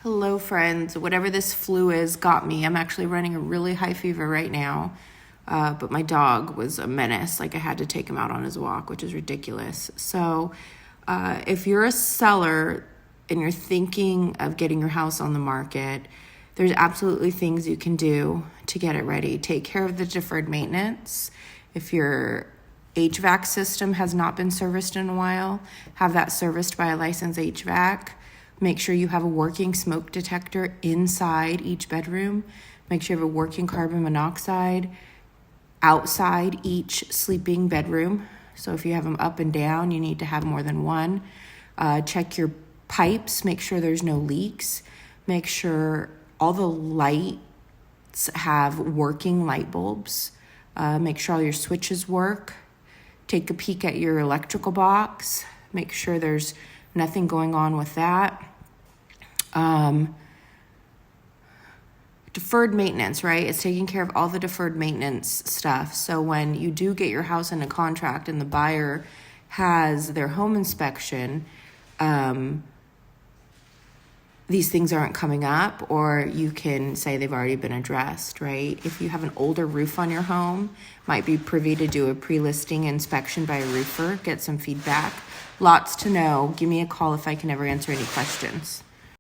Hello, friends. Whatever this flu is got me. I'm actually running a really high fever right now, but my dog was a menace. Like, I had to take him out on his walk, which is ridiculous. So if you're a seller and you're thinking of getting your house on the market, there's absolutely things you can do to get it ready. Take care of the deferred maintenance. If your HVAC system has not been serviced in a while, have that serviced by a licensed HVAC. Make sure you have a working smoke detector inside each bedroom. Make sure you have a working carbon monoxide outside each sleeping bedroom. So if you have them up and down, you need to have more than one. Check your pipes, make sure there's no leaks. Make sure all the lights have working light bulbs. Make sure all your switches work. Take a peek at your electrical box. Make sure there's nothing going on with that. Deferred maintenance, right? It's taking care of all the deferred maintenance stuff. So when you do get your house in a contract and the buyer has their home inspection, these things aren't coming up, or you can say they've already been addressed, right? If you have an older roof on your home, might be privy to do a pre-listing inspection by a roofer, get some feedback. Lots to know. Give me a call if I can ever answer any questions.